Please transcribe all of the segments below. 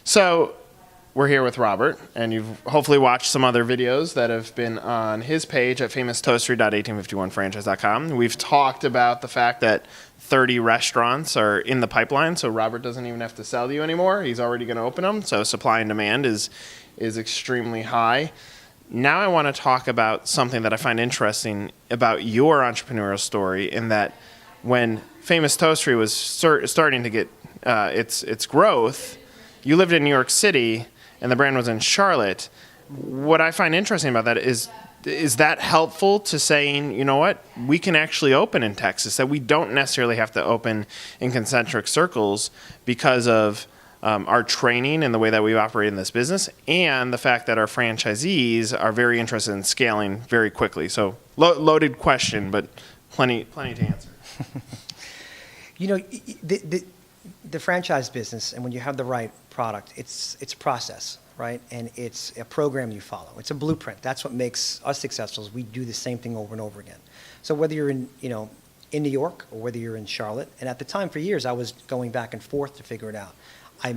So we're here with Robert, and you've hopefully watched some other videos that have been on his page at famoustoastery.1851franchise.com. We've talked about the fact that 30 restaurants are in the pipeline, so Robert doesn't even have to sell to you anymore. He's already going to open them, so supply and demand is extremely high. Now I want to talk about something that I find interesting about your entrepreneurial story, in that when Famous Toastery was starting to get its growth, you lived in New York City, and the brand was in Charlotte. What I find interesting about that is that helpful to saying, you know what, we can actually open in Texas, that we don't necessarily have to open in concentric circles because of our training and the way that we operate in this business, and the fact that our franchisees are very interested in scaling very quickly. So loaded question, but plenty to answer. You know, the franchise business, and when you have the right product, it's a process, right? And it's a program you follow. It's a blueprint. That's what makes us successful, is we do the same thing over and over again. So whether you're in New York, or whether you're in Charlotte, and at the time for years I was going back and forth to figure it out. I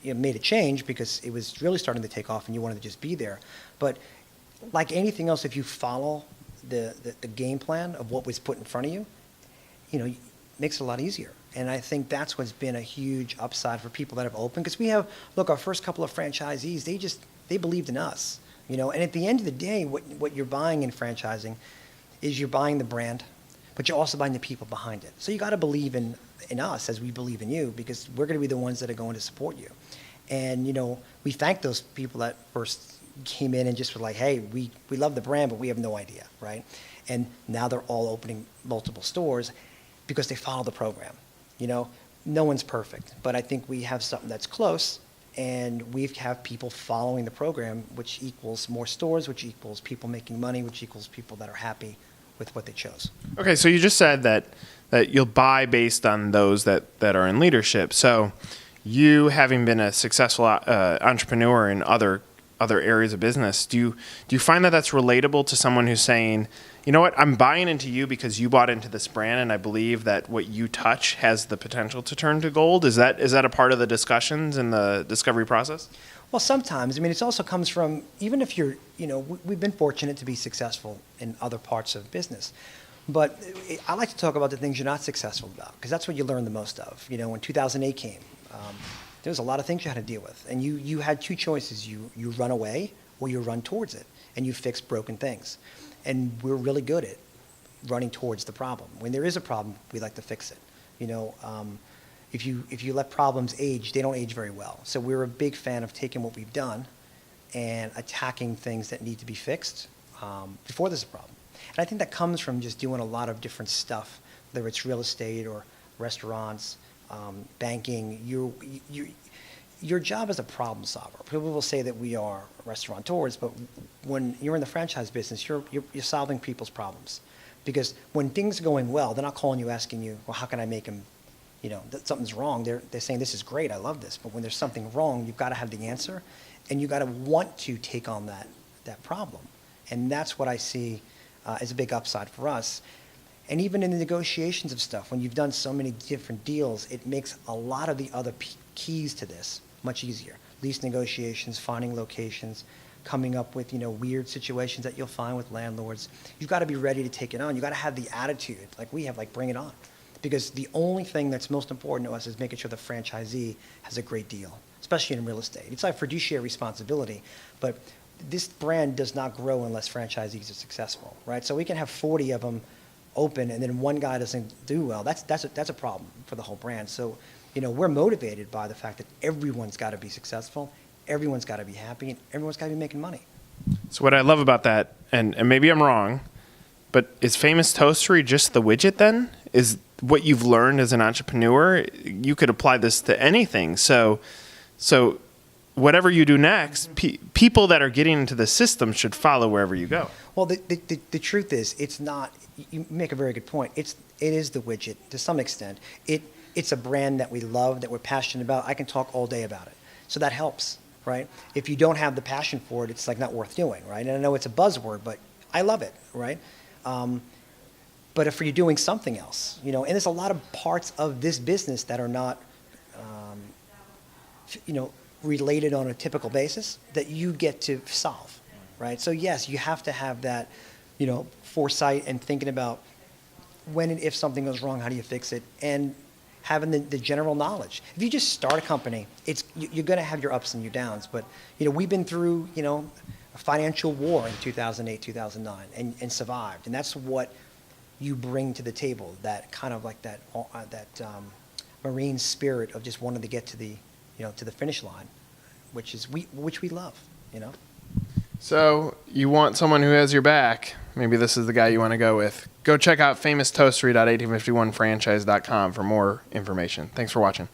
made a change because it was really starting to take off and you wanted to just be there. But like anything else, if you follow the game plan of what was put in front of you, it makes it a lot easier. And I think that's what's been a huge upside for people that have opened. Because we have, our first couple of franchisees, they believed in us. And at the end of the day, what you're buying in franchising is you're buying the brand, but you're also buying the people behind it. So you got to believe in us as we believe in you, because we're going to be the ones that are going to support you. And, we thank those people that first came in and just were like, hey, we love the brand, but we have no idea, right? And now they're all opening multiple stores because they follow the program. No one's perfect, but I think we have something that's close, and we have people following the program, which equals more stores, which equals people making money, which equals people that are happy with what they chose. Okay, so you just said that you'll buy based on those that are in leadership. So you, having been a successful entrepreneur in other areas of business, do you find that that's relatable to someone who's saying, you know what, I'm buying into you because you bought into this brand, and I believe that what you touch has the potential to turn to gold? Is that a part of the discussions in the discovery process? Well, sometimes. It also comes from, even if you're, we've been fortunate to be successful in other parts of business. But I like to talk about the things you're not successful about, because that's what you learn the most of. When 2008 came, there was a lot of things you had to deal with. And you had two choices. You run away, or you run towards it, and you fix broken things. And we're really good at running towards the problem. When there is a problem, we like to fix it. If you let problems age, they don't age very well. So we're a big fan of taking what we've done and attacking things that need to be fixed before there's a problem. And I think that comes from just doing a lot of different stuff, whether it's real estate or restaurants, banking. Your job is a problem solver. People will say that we are restaurateurs, but when you're in the franchise business, you're solving people's problems. Because when things are going well, they're not calling you asking you, well, how can I make them, that something's wrong. They're saying, this is great, I love this. But when there's something wrong, you've got to have the answer, and you've got to want to take on that problem. And that's what I see as a big upside for us. And even in the negotiations of stuff, when you've done so many different deals, it makes a lot of the other keys to this much easier. Lease negotiations, finding locations, coming up with weird situations that you'll find with landlords. You've got to be ready to take it on. You've got to have the attitude like we have, like bring it on. Because the only thing that's most important to us is making sure the franchisee has a great deal, especially in real estate. It's like fiduciary responsibility, but this brand does not grow unless franchisees are successful, right? So we can have 40 of them open, and then one guy doesn't do well. That's a problem for the whole brand. So, we're motivated by the fact that everyone's got to be successful, everyone's got to be happy, and everyone's got to be making money. So what I love about that, and maybe I'm wrong, but is Famous Toastery just the widget then? Is what you've learned as an entrepreneur, you could apply this to anything. So whatever you do next, people that are getting into the system should follow wherever you go. Well, the truth is, it's not. You make a very good point. It is the widget to some extent. It's a brand that we love, that we're passionate about. I can talk all day about it, so that helps, right? If you don't have the passion for it, it's like not worth doing, right? And I know it's a buzzword, but I love it, right? But if you're doing something else, and there's a lot of parts of this business that are not, related on a typical basis that you get to solve, right? So yes, you have to have that, foresight and thinking about when and if something goes wrong, how do you fix it, and having the general knowledge. If you just start a company, you're going to have your ups and your downs. But we've been through a financial war in 2008, 2009, and survived. And that's what you bring to the table. That kind of like that marine spirit of just wanting to get to the finish line, which we love. So you want someone who has your back. Maybe this is the guy you want to go with. Go check out famoustoastery.1851franchise.com for more information. Thanks for watching.